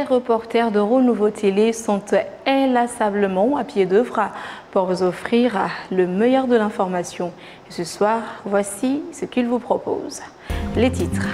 reporters de Renouveau Télé sont inlassablement à pied d'œuvre pour vous offrir le meilleur de l'information. Et ce soir, voici ce qu'ils vous proposent. Les titres.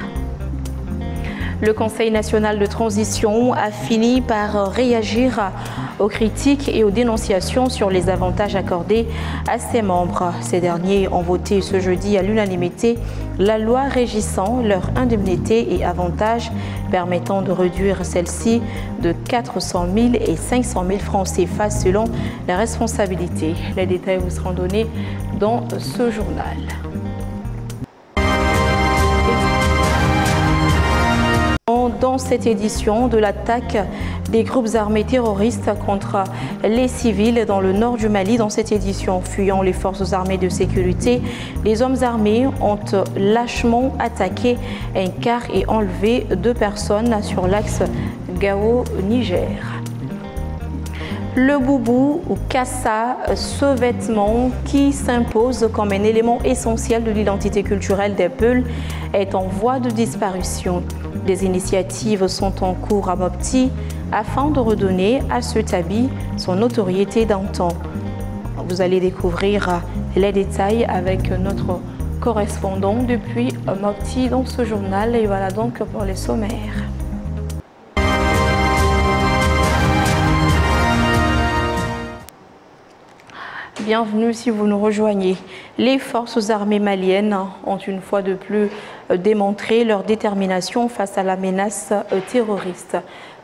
Le Conseil national de transition a fini par réagir aux critiques et aux dénonciations sur les avantages accordés à ses membres. Ces derniers ont voté ce jeudi à l'unanimité la loi régissant leur indemnité et avantages permettant de réduire celle-ci de 400 000 et 500 000 francs CFA selon la responsabilité. Les détails vous seront donnés dans ce journal. Dans cette édition de l'attaque des groupes armés terroristes contre les civils dans le nord du Mali, dans cette édition, fuyant les forces armées de sécurité, les hommes armés ont lâchement attaqué un car et enlevé 2 personnes sur l'axe Gao-Niger. Le boubou ou kassa, ce vêtement qui s'impose comme un élément essentiel de l'identité culturelle des Peuls, est en voie de disparition. Des initiatives sont en cours à Mopti afin de redonner à ce habit son notoriété d'antan. Vous allez découvrir les détails avec notre correspondant depuis Mopti dans ce journal. Et voilà donc pour les sommaires. Bienvenue si vous nous rejoignez. Les forces armées maliennes ont une fois de plus démontré leur détermination face à la menace terroriste.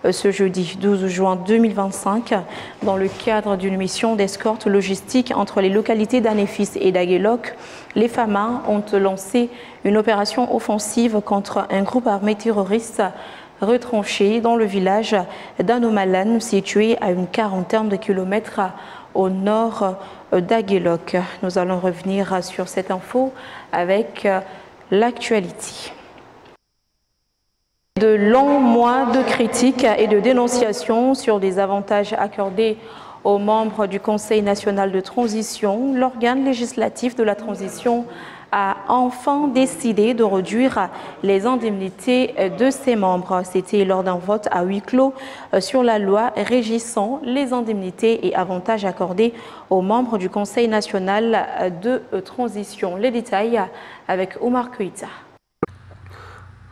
Ce jeudi 12 juin 2025, dans le cadre d'une mission d'escorte logistique entre les localités d'Anefis et d'Aguelok, les FAMA ont lancé une opération offensive contre un groupe armé terroriste retranché dans le village d'Anomalan, situé à une quarantaine de kilomètres au nord d'Aguelok. Nous allons revenir sur cette info avec l'actualité. De longs mois de critiques et de dénonciations sur des avantages accordés aux membres du Conseil national de transition, l'organe législatif de la transition a enfin décidé de réduire les indemnités de ses membres. C'était lors d'un vote à huis clos sur la loi régissant les indemnités et avantages accordés aux membres du Conseil national de transition. Les détails avec Omar Koïta.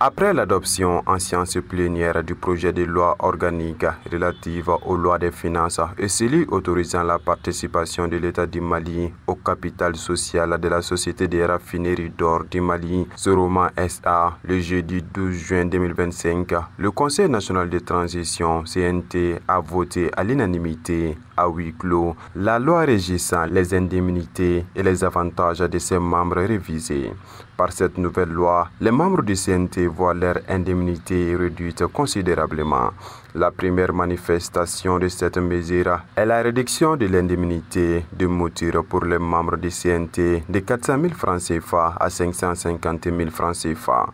Après l'adoption en séance plénière du projet de loi organique relative aux lois des finances et celui autorisant la participation de l'État du Mali au capital social de la Société des raffineries d'or du Mali, Soroma SA, le jeudi 12 juin 2025, le Conseil national de transition CNT a voté à l'unanimité à huis clos la loi régissant les indemnités et les avantages de ses membres révisés. Par cette nouvelle loi, les membres du CNT voient leur indemnité réduite considérablement. La première manifestation de cette mesure est la réduction de l'indemnité de mouture pour les membres du CNT de 400 000 francs CFA à 550 000 francs CFA.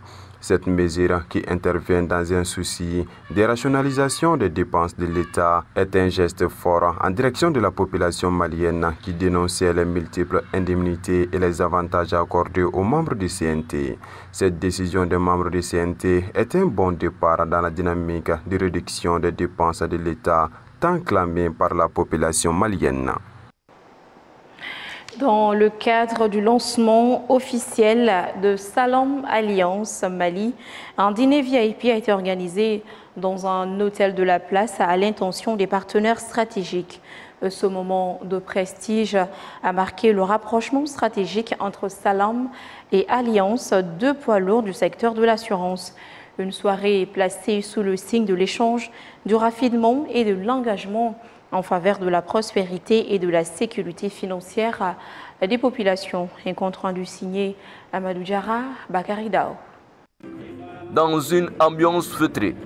Cette mesure, qui intervient dans un souci de rationalisation des dépenses de l'État, est un geste fort en direction de la population malienne qui dénonçait les multiples indemnités et les avantages accordés aux membres du CNT. Cette décision des membres du CNT est un bon départ dans la dynamique de réduction des dépenses de l'État tant clamée par la population malienne. Dans le cadre du lancement officiel de Salam Alliance Mali, un dîner VIP a été organisé dans un hôtel de la place à l'intention des partenaires stratégiques. Ce moment de prestige a marqué le rapprochement stratégique entre Salam et Alliance, 2 poids lourds du secteur de l'assurance. Une soirée placée sous le signe de l'échange, du raffinement et de l'engagement en faveur de la prospérité et de la sécurité financière des populations. Un compte rendu signé Amadou Diarra, Bakary Dao. Dans une ambiance feutrée,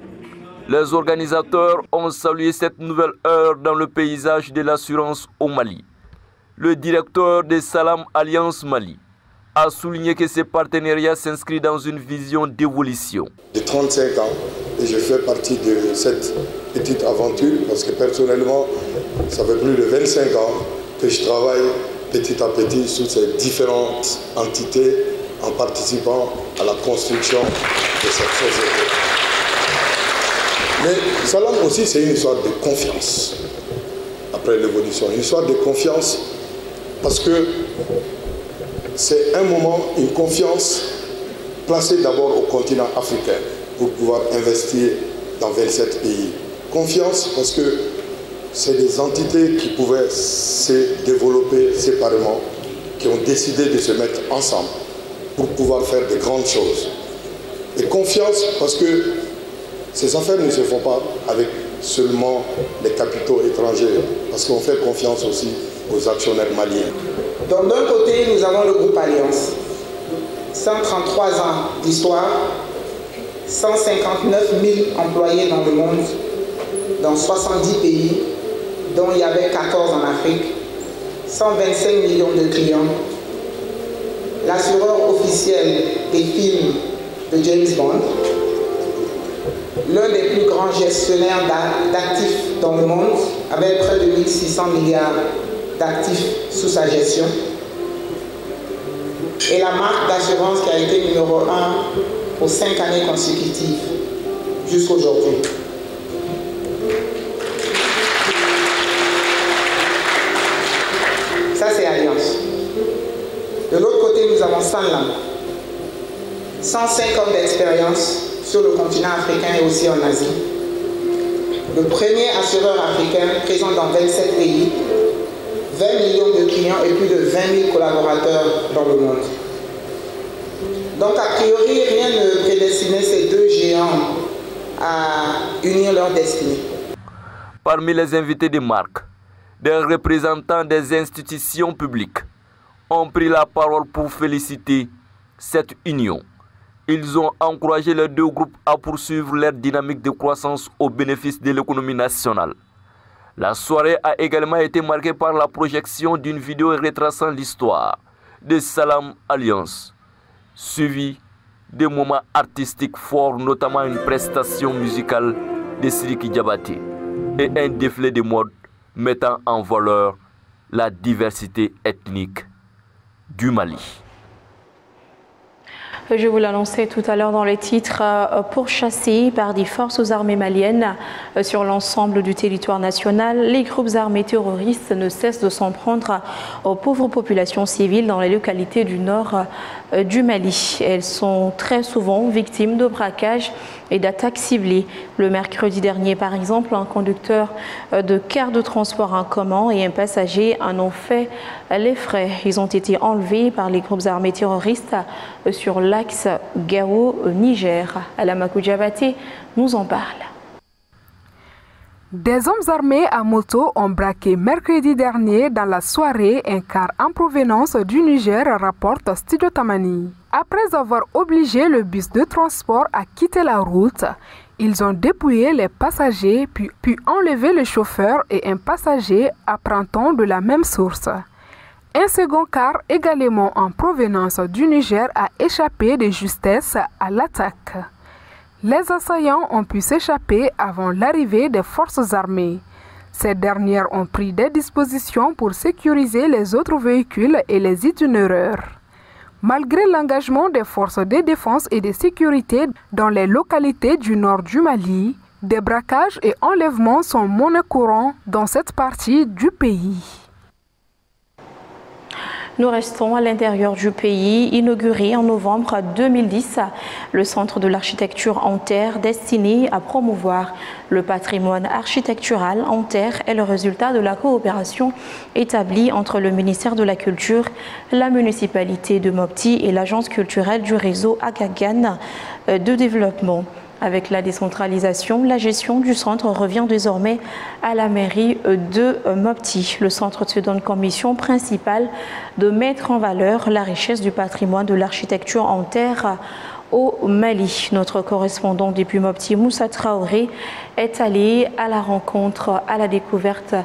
les organisateurs ont salué cette nouvelle heure dans le paysage de l'assurance au Mali. Le directeur de Salam Alliance Mali a souligné que ce partenariat s'inscrit dans une vision d'évolution. De 35 ans, et je fais partie de cette petite aventure parce que personnellement, ça fait plus de 25 ans que je travaille petit à petit sur ces différentes entités en participant à la construction de cette société. Mais Salam aussi, c'est une histoire de confiance. Après l'évolution, une histoire de confiance parce que c'est un moment, une confiance placée d'abord au continent africain pour pouvoir investir dans 27 pays. Confiance parce que c'est des entités qui pouvaient se développer séparément, qui ont décidé de se mettre ensemble pour pouvoir faire de grandes choses. Et confiance parce que ces affaires ne se font pas avec seulement les capitaux étrangers, parce qu'on fait confiance aussi aux actionnaires maliens. Donc d'un côté, nous avons le groupe Alliance. 133 ans d'histoire, 159 000 employés dans le monde, dans 70 pays, dont il y avait 14 en Afrique, 125 millions de clients, l'assureur officiel des films de James Bond, l'un des plus grands gestionnaires d'actifs dans le monde, avec près de 1600 milliards d'actifs sous sa gestion, et la marque d'assurance qui a été numéro 1 pour 5 années consécutives jusqu'à aujourd'hui. Ça, c'est Alliance. De l'autre côté, nous avons Sanlam. 105 ans d'expérience sur le continent africain et aussi en Asie. Le premier assureur africain présent dans 27 pays, 20 millions de clients et plus de 20 000 collaborateurs dans le monde. Donc a priori, rien ne prédestinait ces deux géants à unir leur destinée. Parmi les invités de marque, des représentants des institutions publiques ont pris la parole pour féliciter cette union. Ils ont encouragé les deux groupes à poursuivre leur dynamique de croissance au bénéfice de l'économie nationale. La soirée a également été marquée par la projection d'une vidéo retraçant l'histoire de Salam Alliance, suivie de moments artistiques forts, notamment une prestation musicale de Sidiki Diabaté et un défilé de mode mettant en valeur la diversité ethnique du Mali. Je vous l'annonçais tout à l'heure dans les titres, pourchassés par des forces armées maliennes sur l'ensemble du territoire national, les groupes armés terroristes ne cessent de s'en prendre aux pauvres populations civiles dans les localités du nord du Mali. Elles sont très souvent victimes de braquages et d'attaques ciblées. Le mercredi dernier, par exemple, un conducteur de car de transport en commun et un passager en ont fait les frais. Ils ont été enlevés par les groupes armés terroristes sur l'axe Gao-Niger. Alamakou Diabaté nous en parle. Des hommes armés à moto ont braqué mercredi dernier dans la soirée un car en provenance du Niger, rapporte Studio Tamani. Après avoir obligé le bus de transport à quitter la route, ils ont dépouillé les passagers puis enlevé le chauffeur et un passager apprend-on de la même source. Un second car également en provenance du Niger a échappé de justesse à l'attaque. Les assaillants ont pu s'échapper avant l'arrivée des forces armées. Ces dernières ont pris des dispositions pour sécuriser les autres véhicules et les itinéraires. Malgré l'engagement des forces de défense et de sécurité dans les localités du nord du Mali, des braquages et enlèvements sont monnaie courante dans cette partie du pays. Nous restons à l'intérieur du pays. Inauguré en novembre 2010, le Centre de l'architecture en terre destiné à promouvoir le patrimoine architectural en terre est le résultat de la coopération établie entre le ministère de la Culture, la municipalité de Mopti et l'agence culturelle du réseau Agagan de développement. Avec la décentralisation, la gestion du centre revient désormais à la mairie de Mopti. Le centre se donne comme mission principale de mettre en valeur la richesse du patrimoine de l'architecture en terre au Mali. Notre correspondant depuis Mopti, Moussa Traoré, est allé à la rencontre, à la découverte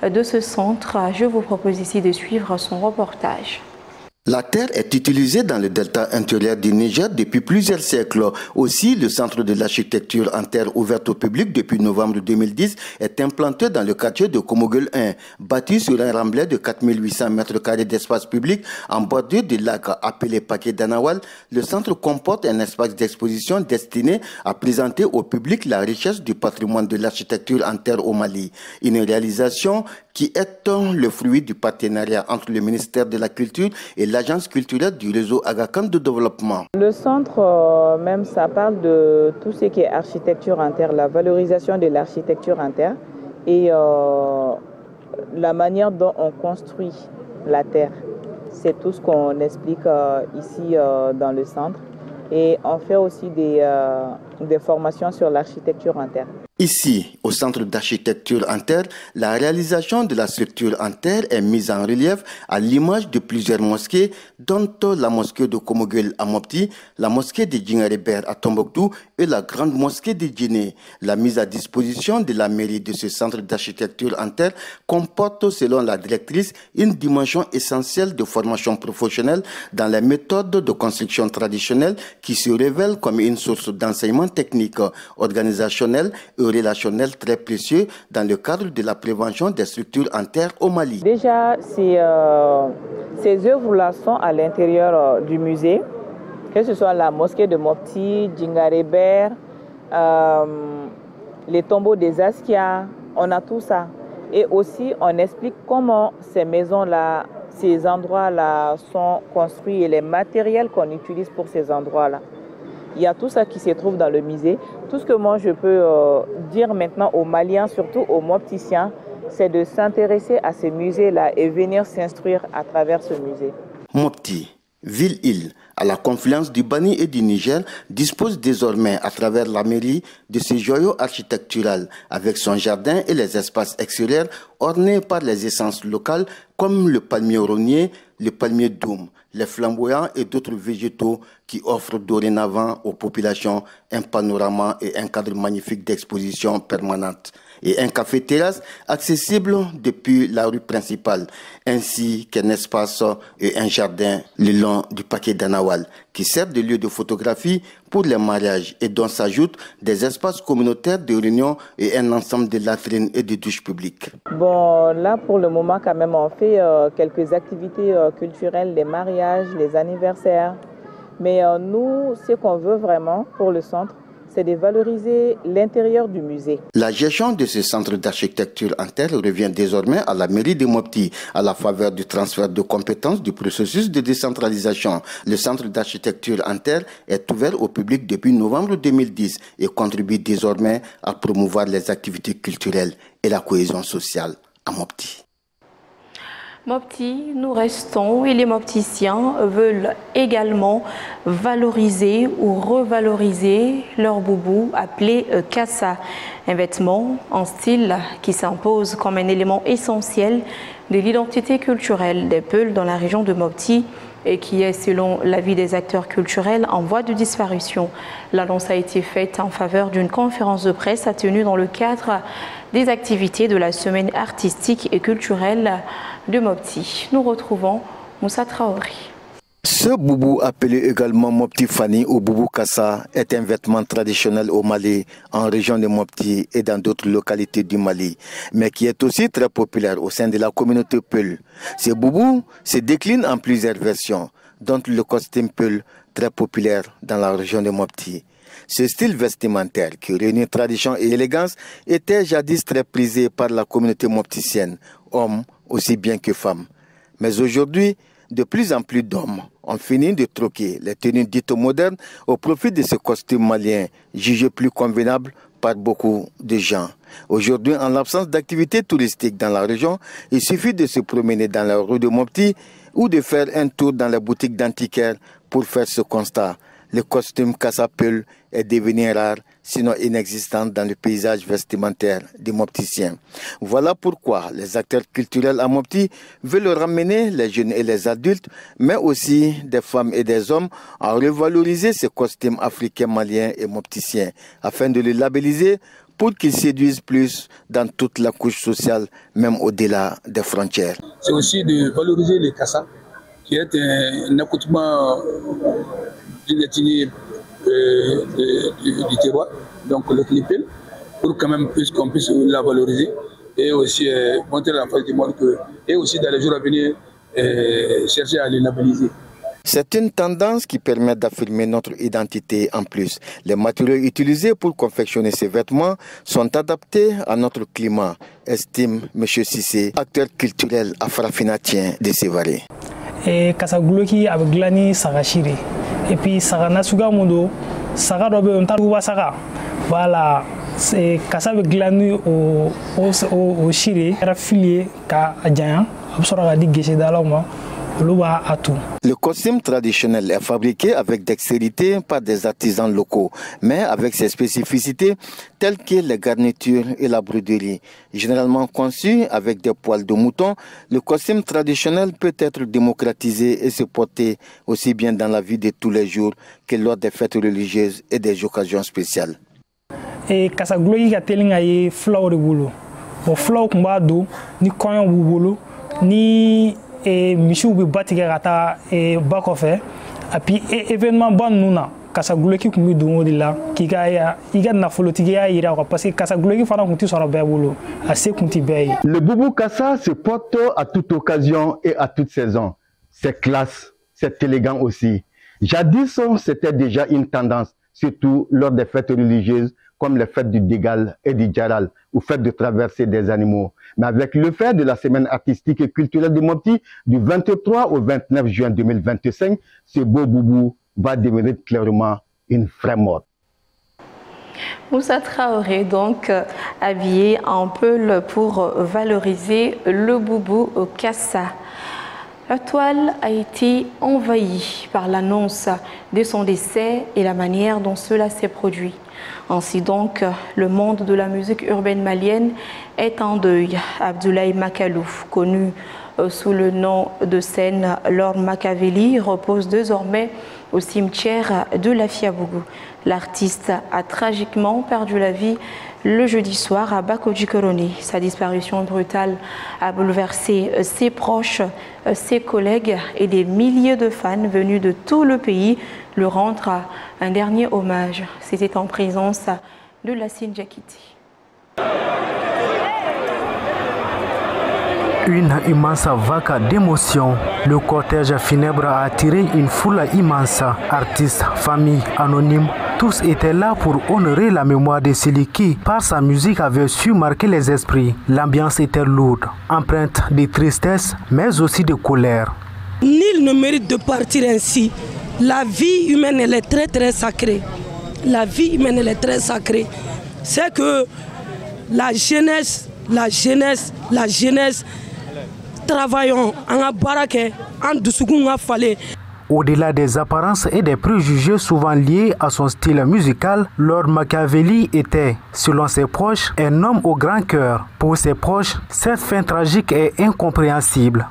de ce centre. Je vous propose ici de suivre son reportage. La terre est utilisée dans le delta intérieur du Niger depuis plusieurs siècles. Aussi, le centre de l'architecture en terre ouverte au public depuis novembre 2010 est implanté dans le quartier de Komogul 1. Bâti sur un remblai de 4800 m² d'espace public en bordure du lac appelé Paquet d'Anawal, le centre comporte un espace d'exposition destiné à présenter au public la richesse du patrimoine de l'architecture en terre au Mali. Une réalisation qui est le fruit du partenariat entre le ministère de la Culture et l'agence culturelle du réseau Aga Khan de développement. Le centre, même, ça parle de tout ce qui est architecture en terre, la valorisation de l'architecture en terre et la manière dont on construit la terre. C'est tout ce qu'on explique ici dans le centre. Et on fait aussi des formations sur l'architecture en terre. Ici, au centre d'architecture en terre, la réalisation de la structure en terre est mise en relief à l'image de plusieurs mosquées, dont la mosquée de Komogul à Mopti, la mosquée de Djingaréber à Tombouctou et la grande mosquée de Djiné. La mise à disposition de la mairie de ce centre d'architecture en terre comporte, selon la directrice, une dimension essentielle de formation professionnelle dans les méthodes de construction traditionnelles qui se révèlent comme une source d'enseignement technique, organisationnel et relationnel très précieux dans le cadre de la prévention des structures en terre au Mali. Déjà, ces œuvres-là sont à l'intérieur du musée, que ce soit la mosquée de Mopti, Djingaréber, les tombeaux des Askia, on a tout ça. Et aussi, on explique comment ces maisons-là, ces endroits-là sont construits et les matériels qu'on utilise pour ces endroits-là. Il y a tout ça qui se trouve dans le musée. Tout ce que moi je peux dire maintenant aux Maliens, surtout aux Mopticiens, c'est de s'intéresser à ces musées-là et venir s'instruire à travers ce musée. Mopti, ville-île, à la confluence du Bani et du Niger, dispose désormais à travers la mairie de ce joyau architectural avec son jardin et les espaces extérieurs ornés par les essences locales comme le palmier rognier, le palmier doum, les flamboyants et d'autres végétaux qui offrent dorénavant aux populations un panorama et un cadre magnifique d'exposition permanente. Et un café-terrasse accessible depuis la rue principale, ainsi qu'un espace et un jardin le long du Paquet d'Anawal, qui sert de lieu de photographie pour les mariages et dont s'ajoutent des espaces communautaires de réunion et un ensemble de latrines et de douches publiques. Bon, là pour le moment quand même on fait quelques activités culturelles, les mariages, les anniversaires. Mais nous, ce qu'on veut vraiment pour le centre, c'est de valoriser l'intérieur du musée. La gestion de ce centre d'architecture en terre revient désormais à la mairie de Mopti, à la faveur du transfert de compétences du processus de décentralisation. Le centre d'architecture en terre est ouvert au public depuis novembre 2010 et contribue désormais à promouvoir les activités culturelles et la cohésion sociale à Mopti. Mopti, nous restons et les mopticiens veulent également valoriser ou revaloriser leur boubou appelé kassa, un vêtement en style qui s'impose comme un élément essentiel de l'identité culturelle des Peuls dans la région de Mopti et qui est, selon l'avis des acteurs culturels, en voie de disparition. L'annonce a été faite en faveur d'une conférence de presse tenue dans le cadre des activités de la semaine artistique et culturelle de Mopti. Nous retrouvons Moussa Traoré. Ce boubou, appelé également Mopti Fani ou boubou Kassa, est un vêtement traditionnel au Mali, en région de Mopti et dans d'autres localités du Mali, mais qui est aussi très populaire au sein de la communauté Peul. Ce boubou se décline en plusieurs versions, dont le costume Peul, très populaire dans la région de Mopti. Ce style vestimentaire qui réunit tradition et élégance était jadis très prisé par la communauté mopticienne, hommes aussi bien que femmes. Mais aujourd'hui, de plus en plus d'hommes ont fini de troquer les tenues dites modernes au profit de ce costume malien, jugé plus convenable par beaucoup de gens. Aujourd'hui, en l'absence d'activités touristiques dans la région, il suffit de se promener dans la rue de Mopti ou de faire un tour dans les boutiques d'antiquaires pour faire ce constat. Le costume Kassa Peul est devenu rare, sinon inexistant dans le paysage vestimentaire des Mopticiens. Voilà pourquoi les acteurs culturels à Mopti veulent ramener les jeunes et les adultes, mais aussi des femmes et des hommes, à revaloriser ces costumes africains, maliens et mopticiens, afin de les labelliser pour qu'ils séduisent plus dans toute la couche sociale, même au-delà des frontières. C'est aussi de valoriser le Kassa qui est un accoutrement d'une ethnie du terroir, donc le clipel, pour quand même qu'on puisse la valoriser et aussi montrer à la face du monde que, et aussi dans les jours à venir, chercher à les labelliser. C'est une tendance qui permet d'affirmer notre identité en plus. Les matériaux utilisés pour confectionner ces vêtements sont adaptés à notre climat, estime M. Sissé, acteur culturel afrafinatien de Sévaré. Et Kasagouloki avec Glani Sarachiri. Et puis Saranasuga Mundo, Saradobe Ontaruba Sara. Voilà, c'est Kasa avec Glani au Chiri, affilié à Adjayan, Absora di Gese Daloma. Le costume traditionnel est fabriqué avec dextérité par des artisans locaux, mais avec ses spécificités telles que les garnitures et la broderie. Généralement conçu avec des poils de mouton, le costume traditionnel peut être démocratisé et se porter aussi bien dans la vie de tous les jours que lors des fêtes religieuses et des occasions spéciales. Et Kasagloï a télé un flow de boulot. Au flow kumbado ni koyon boulot ni et Michou bi batige rata et bakofe et puis événement bon nuna Kasagloki kumbi dongo de là qui ga iga na folotigi ya ira parce que Kasagloki fana kunti sora bebolo assez kunti bey. Le boubou kassa se porte à toute occasion et à toute saison. C'est classe, c'est élégant aussi. Jadis, c'était déjà une tendance, surtout lors des fêtes religieuses comme les fêtes du Dégal et du Djaral, ou fêtes de traversée des animaux. Mais avec le fait de la semaine artistique et culturelle de Mopti, du 23 au 29 juin 2025, ce beau boubou va devenir clairement une vraie mode. Moussa Traoré, donc habillé en peul pour valoriser le boubou au Kassa. La toile a été envahie par l'annonce de son décès et la manière dont cela s'est produit. Ainsi donc, le monde de la musique urbaine malienne est en deuil. Abdoulaye Makalouf, connu sous le nom de scène Lord Makaveli, repose désormais au cimetière de la Fiabougou. L'artiste a tragiquement perdu la vie le jeudi soir à Bakodjikorone. Sa disparition brutale a bouleversé ses proches, ses collègues et des milliers de fans venus de tout le pays lui rendre un dernier hommage. C'était en présence de Lassine Djakiti. Une immense vague d'émotions. Le cortège funèbre a attiré une foule immense. Artistes, familles, anonymes, tous étaient là pour honorer la mémoire de celui qui, par sa musique, avait su marquer les esprits. L'ambiance était lourde, empreinte de tristesse, mais aussi de colère. Nul ne mérite de partir ainsi. La vie humaine, elle est très très sacrée. La vie humaine, elle est très sacrée. C'est que la jeunesse, travaillons en baraque, en dessous fallait. Au-delà des apparences et des préjugés souvent liés à son style musical, Lord Makaveli était, selon ses proches, un homme au grand cœur. Pour ses proches, cette fin tragique est incompréhensible.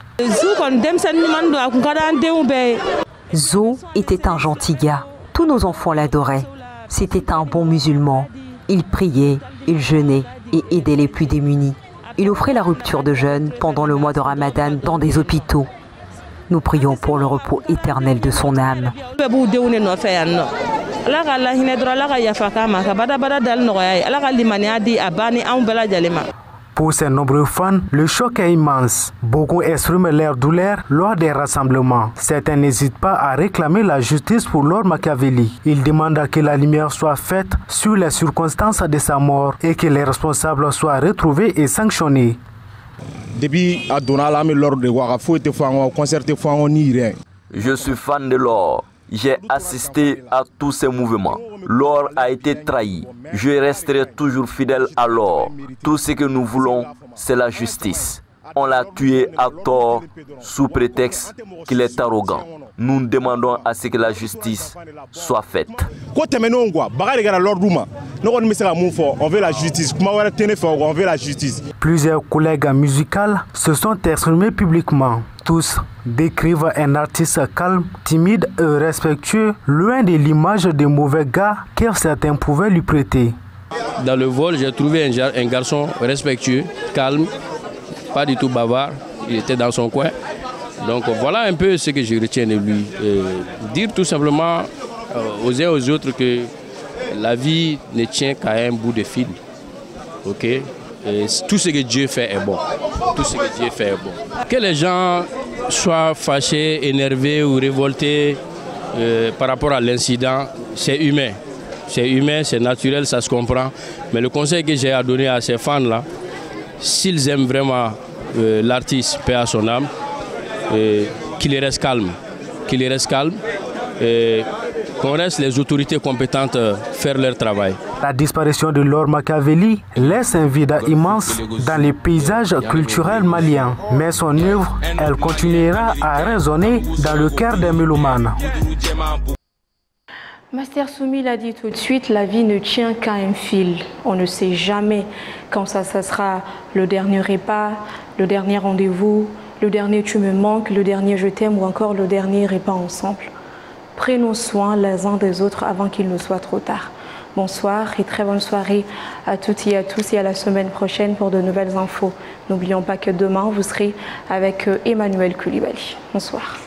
Zo était un gentil gars. Tous nos enfants l'adoraient. C'était un bon musulman. Il priait, il jeûnait et aidait les plus démunis. Il offrait la rupture de jeûne pendant le mois de Ramadan dans des hôpitaux. Nous prions pour le repos éternel de son âme. Pour ses nombreux fans, le choc est immense. Beaucoup expriment leur douleur lors des rassemblements. Certains n'hésitent pas à réclamer la justice pour Lord Makaveli. Ils demandent que la lumière soit faite sur les circonstances de sa mort et que les responsables soient retrouvés et sanctionnés. Depuis Lord de Ouagafogo était au concert de Fouangoni. Je suis fan de Lord. J'ai assisté à tous ces mouvements. Lord a été trahi. Je resterai toujours fidèle à Lord. Tout ce que nous voulons, c'est la justice. On l'a tué à tort sous prétexte qu'il est arrogant. Nous demandons à ce que la justice soit faite. On veut la justice. On veut la justice. Plusieurs collègues musicaux se sont exprimés publiquement. Tous décrivent un artiste calme, timide et respectueux, loin de l'image des mauvais gars que certains pouvaient lui prêter. Dans le vol, j'ai trouvé un garçon respectueux, calme, pas du tout bavard. Il était dans son coin. Donc voilà un peu ce que je retiens de lui. Dire tout simplement aux uns et aux autres que la vie ne tient qu'à un bout de fil. Ok? Et tout ce que Dieu fait est bon. Tout ce que Dieu fait est bon. Que les gens soient fâchés, énervés ou révoltés par rapport à l'incident, c'est humain. C'est humain, c'est naturel, ça se comprend. Mais le conseil que j'ai à donner à ces fans-là, s'ils aiment vraiment l'artiste, paix à son âme, qu'il reste calme. Qu'il reste calme. Qu'on laisse les autorités compétentes faire leur travail. La disparition de Laure Machiavelli laisse un vide immense dans les paysages culturels maliens. Mais son œuvre, elle continuera à résonner dans le cœur des mélomanes. Master Soumi l'a dit tout de suite, la vie ne tient qu'à un fil. On ne sait jamais quand ça sera le dernier repas, le dernier rendez-vous, le dernier tu me manques, le dernier je t'aime ou encore le dernier repas ensemble. Prenons soin les uns des autres avant qu'il ne soit trop tard. Bonsoir et très bonne soirée à toutes et à tous et à la semaine prochaine pour de nouvelles infos. N'oublions pas que demain vous serez avec Emmanuel Koulibaly. Bonsoir.